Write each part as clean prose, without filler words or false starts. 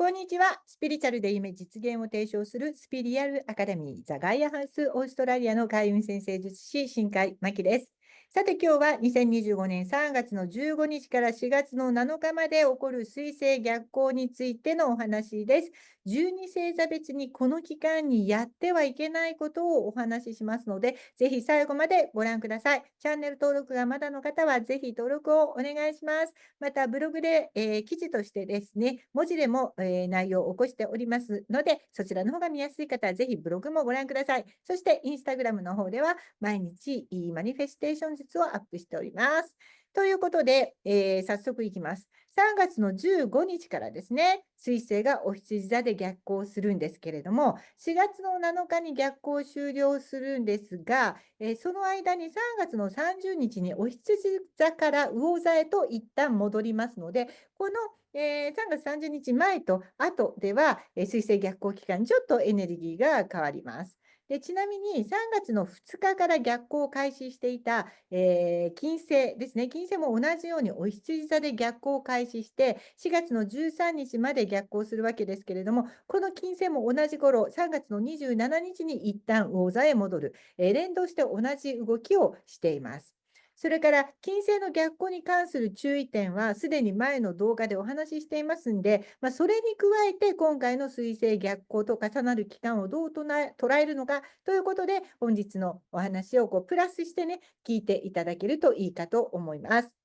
こんにちは。スピリチュアルで夢実現を提唱するスピリアルアカデミーザガイアハウスオーストラリアの開運先生術師新海真希です。さて今日は2025年3月の15日から4月の7日まで起こる水星逆行についてのお話です。12星座別にこの期間にやってはいけないことをお話ししますので、ぜひ最後までご覧ください。チャンネル登録がまだの方はぜひ登録をお願いします。またブログで、記事としてですね、文字でも、内容を起こしておりますので、そちらの方が見やすい方はぜひブログもご覧ください。そしてインスタグラムの方では毎日マニフェステーション術をアップしております。ということで、早速いきます。3月の15日からですね、水星がお羊座で逆行するんですけれども、4月の7日に逆行終了するんですが、その間に3月の30日にお羊座から魚座へと一旦戻りますので、この、3月30日前と後では、水星逆行期間、ちょっとエネルギーが変わります。でちなみに3月の2日から逆行を開始していた、金星ですね。金星も同じようにお羊座で逆行を開始して、4月の13日まで逆行するわけですけれども、この金星も同じ頃、3月の27日に一旦魚座へ戻る、連動して同じ動きをしています。それから金星の逆行に関する注意点はすでに前の動画でお話ししていますんで、それに加えて今回の水星逆行と重なる期間をどう捉えるのかということで、本日のお話をプラスしてね、聞いていただけるといいかと思います。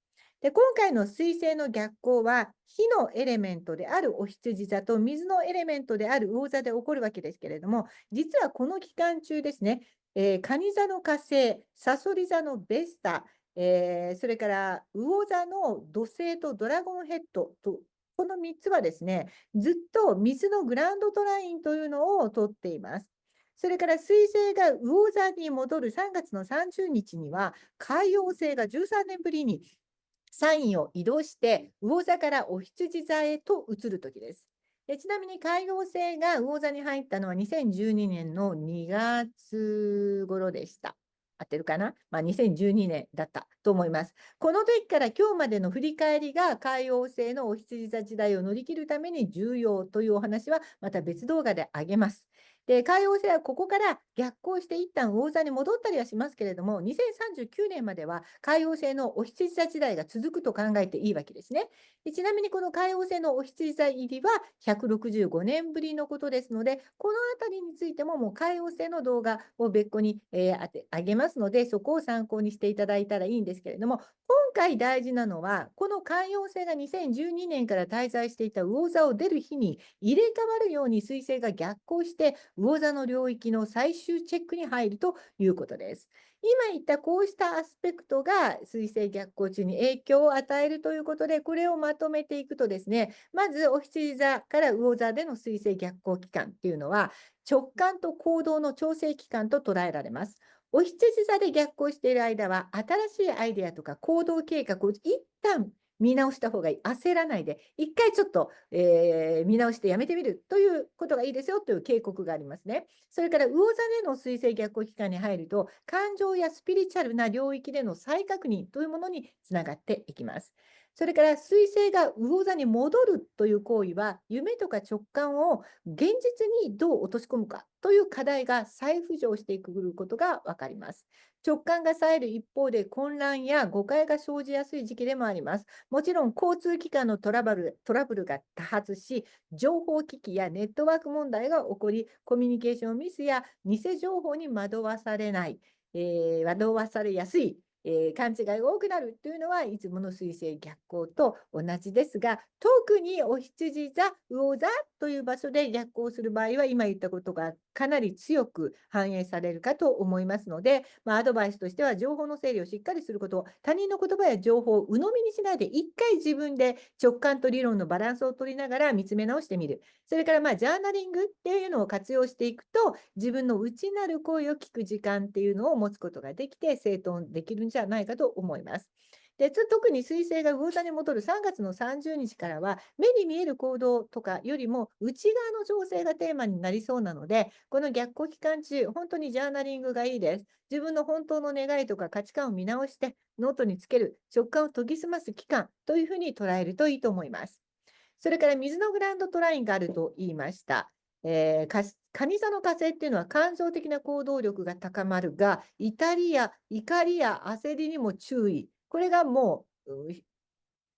で今回の水星の逆行は火のエレメントであるお羊座と水のエレメントである魚座で起こるわけですけれども、実はこの期間中ですね、蟹座の火星、さそり座のベスタ、それから魚座の土星とドラゴンヘッドと、この3つはですね、ずっと水のグランドトラインというのをとっています。それから水星が魚座に戻る3月の30日には、海王星が13年ぶりにサインを移動して、魚座からお羊座へと移る時です。ちなみに海王星が魚座に入ったのは2012年の2月頃でした。合ってるかな、2012年だったと思います。この時から今日までの振り返りが海王星のお羊座時代を乗り切るために重要というお話はまた別動画であげます。で海王星はここから逆行して一旦魚座に戻ったりはしますけれども、2039年までは海王星のお羊座時代が続くと考えていいわけですね。でちなみにこの海王星のお羊座入りは165年ぶりのことですので、このあたりについてももう海王星の動画を別個に、あげますので、そこを参考にしていただいたらいいんですけれども、今回大事なのは、この海王星が2012年から滞在していた魚座を出る日に入れ替わるように水星が逆行して、魚座の領域の最終チェックに入るということです。今言ったこうしたアスペクトが水星逆行中に影響を与えるということで、これをまとめていくとですね、まずお羊座から魚座での水星逆行期間っていうのは、直感と行動の調整期間と捉えられます。お羊座で逆行している間は、新しいアイデアとか行動計画を一旦見直した方がいい。焦らないで、一回ちょっと、見直してやめてみるということがいいですよという警告がありますね。それから魚座での水星逆行期間に入ると、感情やスピリチュアルな領域での再確認というものにつながっていきます。それから水星が魚座に戻るという行為は、夢とか直感を現実にどう落とし込むかという課題が再浮上してくることがわかります。直感が冴える一方で混乱や誤解が生じやすい時期でもあります。もちろん交通機関のトラブルが多発し、情報機器やネットワーク問題が起こり、コミュニケーションミスや偽情報に惑わされない、惑わされやすい、勘違いが多くなるというのはいつもの水星逆行と同じですが、特にお羊座、魚座という場所で逆行する場合は、今言ったことがかなり強く反映されるかと思いますので、アドバイスとしては情報の整理をしっかりすること、他人の言葉や情報を鵜呑みにしないで、一回自分で直感と理論のバランスを取りながら見つめ直してみる。それからジャーナリングっていうのを活用していくと、自分の内なる声を聞く時間っていうのを持つことができて、整頓できるんじゃないかと思います。で特に水星が魚座に戻る3月の30日からは、目に見える行動とかよりも内側の情勢がテーマになりそうなので、この逆行期間中、本当にジャーナリングがいいです。自分の本当の願いとか価値観を見直してノートにつける、直感を研ぎ澄ます期間というふうに捉えるといいと思います。それから水のグランドトラインがあると言いました。蟹座の火星っていうのは感情的な行動力が高まるが、怒りや焦りにも注意。これがもう、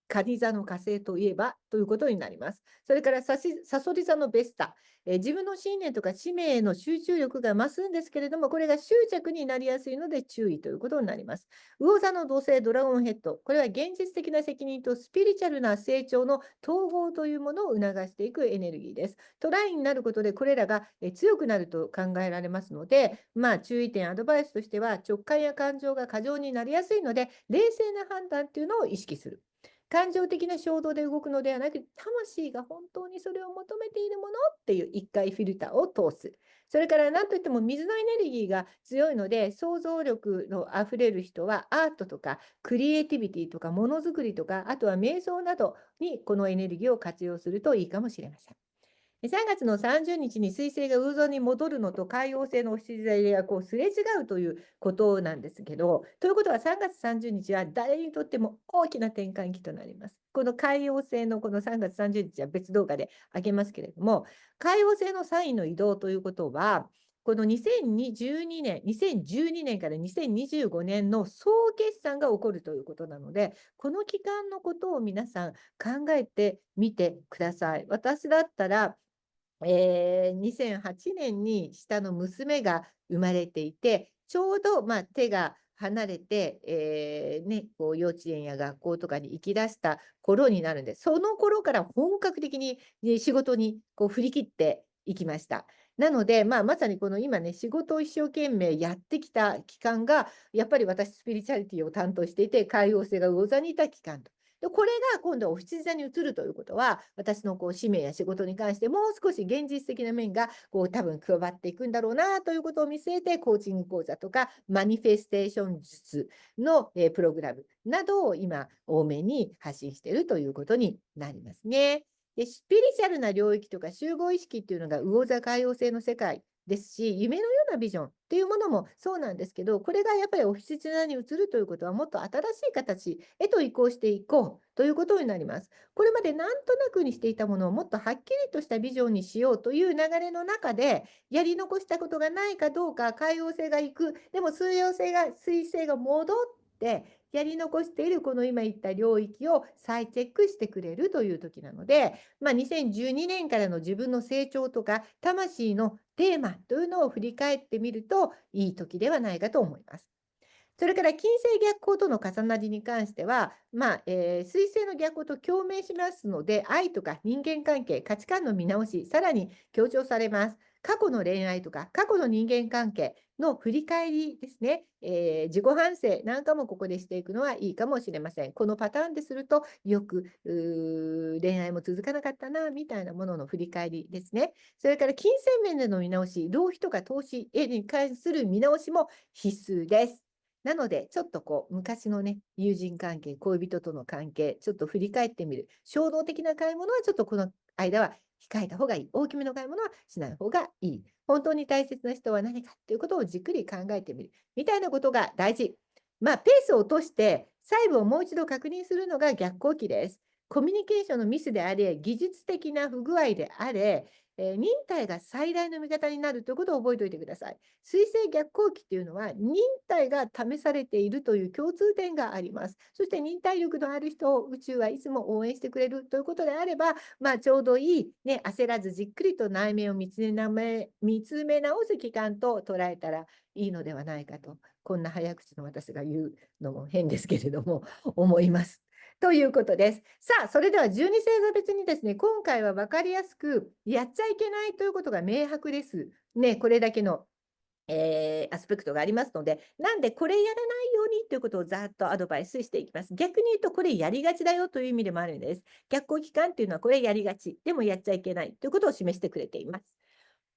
蟹座の火星といえばということになります。それからさそり座のベスタ、自分の信念とか使命への集中力が増すんですけれども、これが執着になりやすいので注意ということになります。魚座の土星ドラゴンヘッド、これは現実的な責任とスピリチュアルな成長の統合というものを促していくエネルギーです。トライになることでこれらが強くなると考えられますので、注意点、アドバイスとしては直感や感情が過剰になりやすいので、冷静な判断っていうのを意識する。感情的な衝動で動くのではなく、魂が本当にそれを求めているものっていう一回フィルターを通す。それから何といっても水のエネルギーが強いので、想像力のあふれる人はアートとかクリエイティビティとかものづくりとか、あとは瞑想などにこのエネルギーを活用するといいかもしれません。3月の30日に水星が魚座に戻るのと海王星のお羊座がこうすれ違うということなんですけど、ということは3月30日は誰にとっても大きな転換期となります。この海王星のこの3月30日は別動画であげますけれども、海王星のサインの移動ということは、この2012年から2025年の総決算が起こるということなので、この期間のことを皆さん考えてみてください。私だったら、2008年に下の娘が生まれていて、ちょうど、手が離れて、こう幼稚園や学校とかに行き出した頃になるんで、その頃から本格的に、仕事にこう振り切っていきました。なので、まさにこの今ね、仕事を一生懸命やってきた期間が、やっぱり私スピリチュアリティを担当していて、海王星が魚座にいた期間と。で、これが今度はお羊座に移るということは、私のこう使命や仕事に関してもう少し現実的な面がこう多分加わっていくんだろうなということを見据えて、コーチング講座とかマニフェステーション術のプログラムなどを今多めに発信しているということになりますね。で、スピリチュアルな領域とか集合意識っていうのが魚座海王星の世界ですし、夢のようなビジョンっていうものもそうなんですけど、これがやっぱりオフィス座に移るということは、もっと新しい形へと移行していこうということになります。これまでなんとなくにしていたものをもっとはっきりとしたビジョンにしようという流れの中で、やり残したことがないかどうか、海王星が行く、でも水星が戻って、やり残しているこの今言った領域を再チェックしてくれるという時なので、2012年からの自分の成長とか魂のテーマというのを振り返ってみるといい時ではないかと思います。それから金星逆行との重なりに関しては、水星の逆行と共鳴しますので、愛とか人間関係、価値観の見直し、さらに強調されます。過去の恋愛とか、過去の人間関係の振り返りですね、自己反省なんかもここでしていくのはいいかもしれません。このパターンですると、よく恋愛も続かなかったな、みたいなものの振り返りですね。それから金銭面での見直し、浪費とか投資に関する見直しも必須です。なので、ちょっとこう、昔のね、友人関係、恋人との関係、ちょっと振り返ってみる。衝動的な買い物はちょっとこの間は控えた方がいい。大きめの買い物はしない方がいい。本当に大切な人は何かっていうことをじっくり考えてみる。みたいなことが大事。ペースを落として、細部をもう一度確認するのが逆行期です。コミュニケーションのミスであれ、技術的な不具合であれ、忍耐が最大の味方になるということを覚えておいてください。水星逆行期っていうのは忍耐が試されているという共通点があります。そして忍耐力のある人を宇宙はいつも応援してくれるということであれば、ちょうどいい、焦らずじっくりと内面を見つめ直す期間と捉えたらいいのではないかと、こんな早口の私が言うのも変ですけれども、思います。ということです。さあ、それでは12星座別にですね、今回は分かりやすく、やっちゃいけないということが明白です。ね、これだけの、アスペクトがありますので、なんでこれやらないようにということをざっとアドバイスしていきます。逆に言うと、これやりがちだよという意味でもあるんです。逆行期間っていうのはこれやりがち、でもやっちゃいけないということを示してくれています。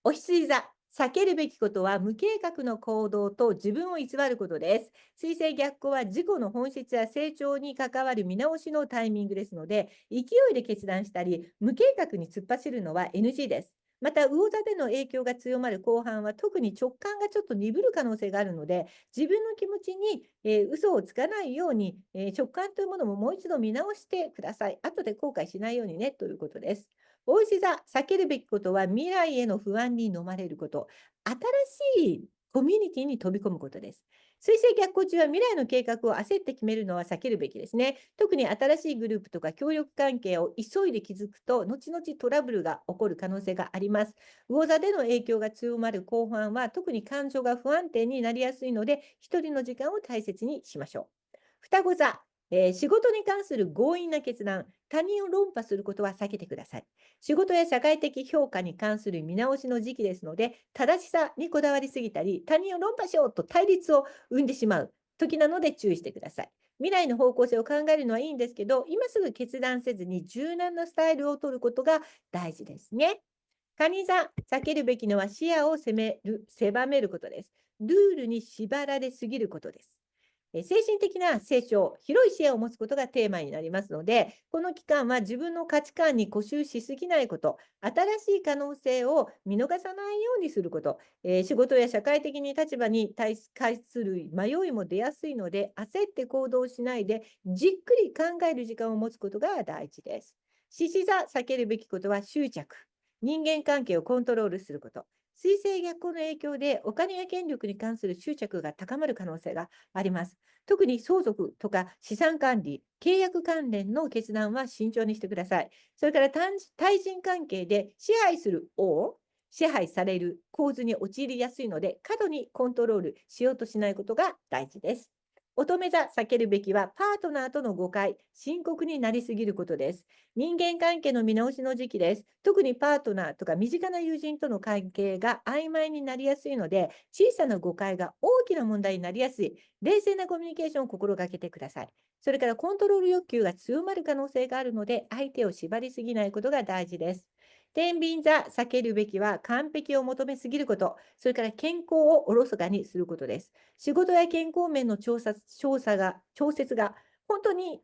お羊座。避けるべきことは無計画の行動と自分を偽ることです。水星逆行は自己の本質や成長に関わる見直しのタイミングですので、勢いで決断したり、無計画に突っ走るのは NG です。また、魚座での影響が強まる後半は、特に直感がちょっと鈍る可能性があるので、自分の気持ちに、嘘をつかないように、直感というものももう一度見直してください。後で後悔しないようにね、ということです。牡牛座、避けるべきことは未来への不安に飲まれること、新しいコミュニティに飛び込むことです。水星逆行中は未来の計画を焦って決めるのは避けるべきですね。特に新しいグループとか協力関係を急いで築くと、後々トラブルが起こる可能性があります。魚座での影響が強まる後半は、特に感情が不安定になりやすいので、一人の時間を大切にしましょう。双子座、仕事に関する強引な決断、他人を論破することは避けてください。仕事や社会的評価に関する見直しの時期ですので、正しさにこだわりすぎたり、他人を論破しようと対立を生んでしまう時なので注意してください。未来の方向性を考えるのはいいんですけど、今すぐ決断せずに柔軟なスタイルを取ることが大事ですね。蟹座、避けるべきのは視野を狭めることです。ルールに縛られすぎることです。精神的な成長、広い視野を持つことがテーマになりますので、この期間は自分の価値観に固執しすぎないこと、新しい可能性を見逃さないようにすること、仕事や社会的に立場に対する迷いも出やすいので、焦って行動しないで、じっくり考える時間を持つことが大事です。獅子座、避けるべきことは執着。人間関係をコントロールすること。水星逆行の影響でお金や権力に関する執着が高まる可能性があります。特に相続とか資産管理、契約関連の決断は慎重にしてください。それから対人関係で支配する王、支配される構図に陥りやすいので、過度にコントロールしようとしないことが大事です。乙女座、避けるべきはパートナーとの誤解、深刻になりすぎることです。人間関係の見直しの時期です。特にパートナーとか身近な友人との関係が曖昧になりやすいので、小さな誤解が大きな問題になりやすい、冷静なコミュニケーションを心がけてください。それからコントロール欲求が強まる可能性があるので、相手を縛りすぎないことが大事です。天秤座、避けるべきは完璧を求めすぎること、それから健康をおろそかにすることです。仕事や健康面の調節が本当に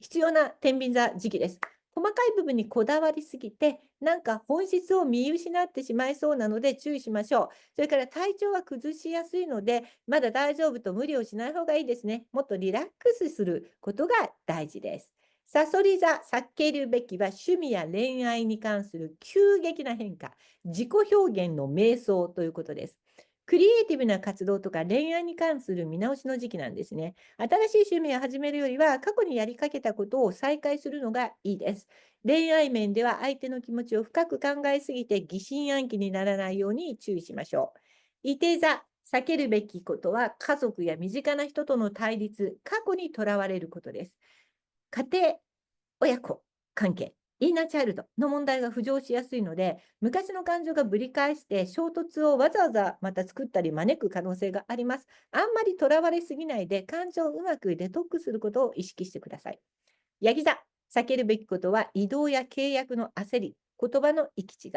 必要な天秤座時期です。細かい部分にこだわりすぎて、なんか本質を見失ってしまいそうなので注意しましょう。それから体調は崩しやすいので、まだ大丈夫と無理をしない方がいいですね。もっとリラックスすることが大事です。さそり座、避けるべきは趣味や恋愛に関する急激な変化、自己表現の迷走ということです。クリエイティブな活動とか恋愛に関する見直しの時期なんですね。新しい趣味を始めるよりは、過去にやりかけたことを再開するのがいいです。恋愛面では相手の気持ちを深く考えすぎて疑心暗鬼にならないように注意しましょう。いて座、避けるべきことは家族や身近な人との対立、過去にとらわれることです。家庭、親子関係、インナーチャイルドの問題が浮上しやすいので、昔の感情がぶり返して衝突をわざわざまた作ったり招く可能性があります。あんまりとらわれすぎないで、感情をうまくデトックスすることを意識してください。ヤギ座、避けるべきことは移動や契約の焦り、言葉の行き違い。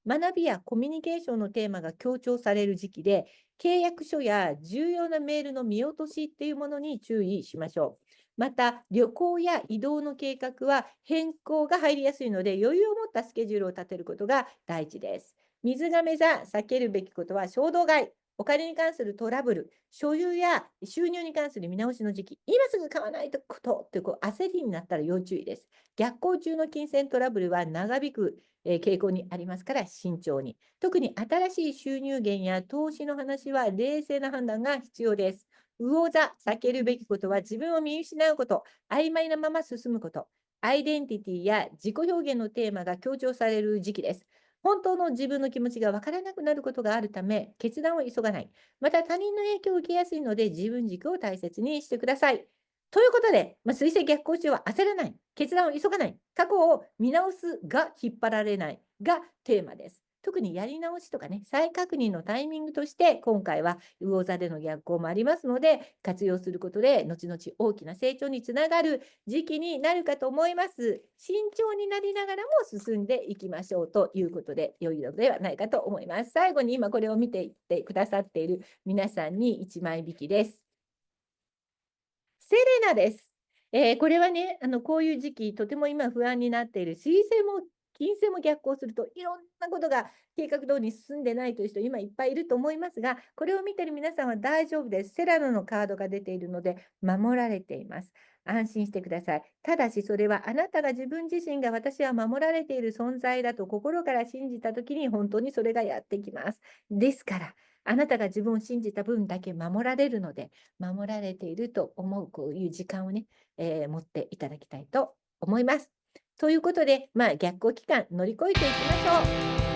学びやコミュニケーションのテーマが強調される時期で、契約書や重要なメールの見落としっていうものに注意しましょう。また、旅行や移動の計画は変更が入りやすいので、余裕を持ったスケジュールを立てることが大事です。水亀座、避けるべきことは衝動買い。お金に関するトラブル、所有や収入に関する見直しの時期、今すぐ買わないとことって焦りになったら要注意です。逆行中の金銭トラブルは長引く傾向にありますから慎重に。特に新しい収入源や投資の話は冷静な判断が必要です。魚座、避けるべきことは自分を見失うこと、曖昧なまま進むこと、アイデンティティや自己表現のテーマが強調される時期です。本当の自分の気持ちがわからなくなることがあるため、決断を急がない。また他人の影響を受けやすいので、自分軸を大切にしてください。ということで、水星逆行中は焦らない、決断を急がない、過去を見直すが引っ張られないがテーマです。特にやり直しとかね、再確認のタイミングとして、今回は魚座での逆行もありますので、活用することで、後々大きな成長につながる時期になるかと思います。慎重になりながらも進んでいきましょうということで、良いのではないかと思います。最後に今これを見ていってくださっている皆さんに1枚引きです。セレナです。これはね、こういう時期、とても今不安になっている水星も金星も逆行するといろんなことが計画通りに進んでないという人、今いっぱいいると思いますが、これを見てる皆さんは大丈夫です。セラノのカードが出ているので、守られています。安心してください。ただし、それはあなたが自分自身が私は守られている存在だと心から信じたときに本当にそれがやってきます。ですから、あなたが自分を信じた分だけ守られるので、守られていると思うこういう時間をね、持っていただきたいと思います。ということで、逆行期間乗り越えていきましょう。